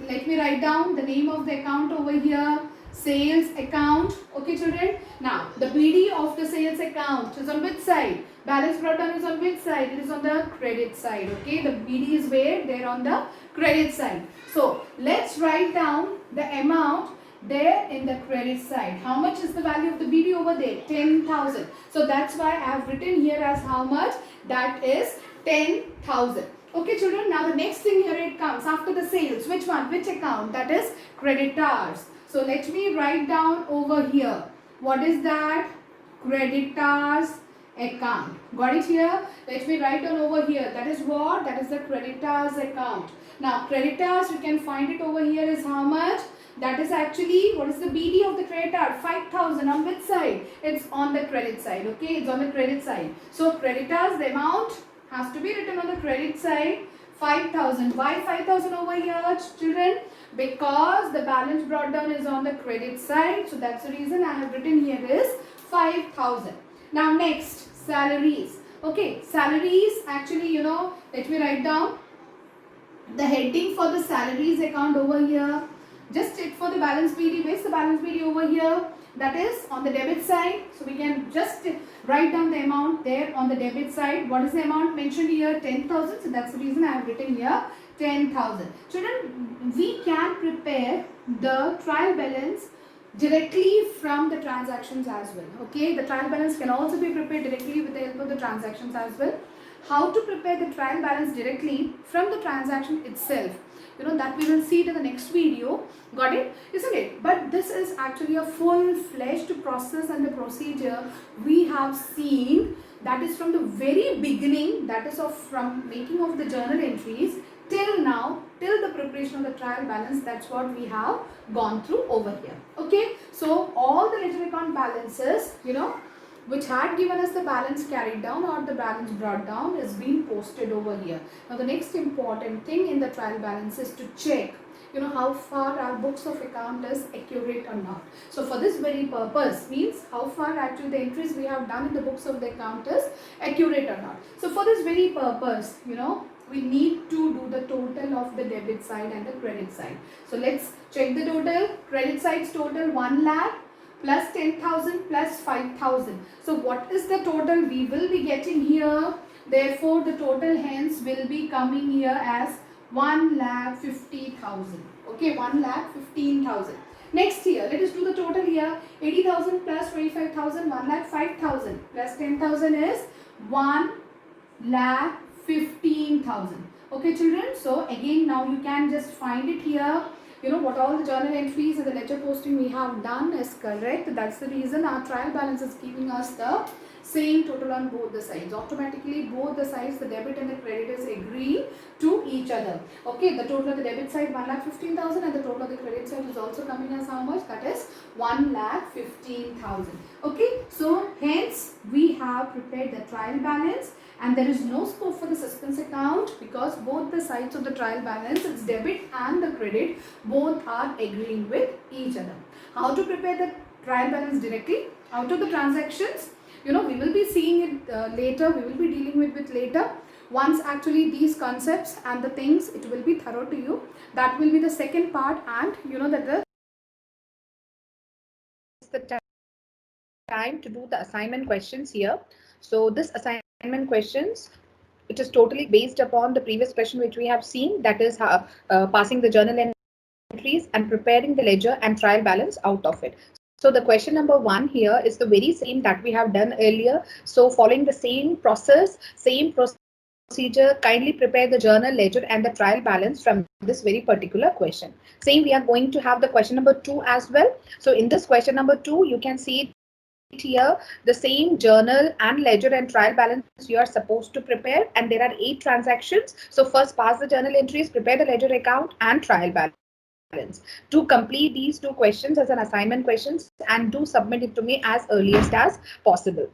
Let me write down the name of the account over here. Sales account. Okay, children. Now, the BD of the sales account is on which side? Balance brought down is on which side? It is on the credit side. Okay, the BD is where? There on the credit side. So, let's write down the amount there in the credit side. How much is the value of the BD over there? 10,000. So, that's why I have written here as how much? That is 10,000. Okay, children, now the next thing here it comes after the sales. Which one? Which account? That is creditors. So let me write down over here. What is that? Creditors account. Got it here? Let me write down over here. That is what? That is the creditors account. Now creditors, you can find it over here is how much? That is actually, what is the BD of the creditor? 5,000. On which side? It's on the credit side. Okay, it's on the credit side. So creditors, the amount has to be written on the credit side, 5,000. Why 5,000 over here, children? Because the balance brought down is on the credit side. So that's the reason I have written here is 5,000. Now next, salaries. Okay, salaries actually, you know, let me write down the heading for the salaries account over here. Just check for the balance BD. Where's the balance BD over here? That is on the debit side. So we can just write down the amount there on the debit side. What is the amount mentioned here? 10,000. So that's the reason I have written here 10,000. Children, we can prepare the trial balance directly from the transactions as well. Okay, the trial balance can also be prepared directly with the help of the transactions as well. How to prepare the trial balance directly from the transaction itself, you know, that we will see it in the next video. Got it? Isn't it? But this is actually a full-fledged process and the procedure we have seen, that is from the very beginning, that is from making of the journal entries till now, till the preparation of the trial balance. That's what we have gone through over here. Okay, so all the ledger account balances, you know, which had given us the balance carried down or the balance brought down is being posted over here. Now the next important thing in the trial balance is to check, you know, how far our books of account is accurate or not. So for this very purpose, means how far actually the entries we have done in the books of the account is accurate or not. So for this very purpose, you know, we need to do the total of the debit side and the credit side. So let's check the total. Credit side's total 1 lakh plus 10,000 plus 5,000. So what is the total we will be getting here? Therefore the total hence will be coming here as 1,50,000. Okay, 1,15,000. Next here, let us do the total here. 80,000 plus 25,000, 1,05,000 plus 10,000 is 1,15,000. Okay, children. So again, now you can just find it here. You know what all the journal entries and the ledger posting we have done is correct. That's the reason our trial balance is giving us the same total on both the sides. Automatically both the sides, the debit and the credit is agreeing to each other. Okay, the total of the debit side 1,15,000 and the total of the credit side is also coming as how much? That is 1,15,000. Okay, so hence we have prepared the trial balance, and there is no scope for the suspense account because both the sides of the trial balance, its debit and the credit, both are agreeing with each other. How to prepare the trial balance directly out of the transactions? We will be seeing it later, we will be dealing with it later. Once actually these concepts and the things, it will be thorough to you. That will be the second part, and that the time to do the assignment questions here. So this assignment questions, it is totally based upon the previous question which we have seen, that is passing the journal entries and preparing the ledger and trial balance out of it. So the question number 1 here is the very same that we have done earlier. So following the same process, same procedure, kindly prepare the journal, ledger and the trial balance from this very particular question. Same, we are going to have the question number 2 as well. So in this question number 2, you can see here the same journal and ledger and trial balance you are supposed to prepare, and there are 8 transactions. So first pass the journal entries, prepare the ledger account and trial balance. To complete these 2 questions as an assignment questions and do submit it to me as earliest as possible.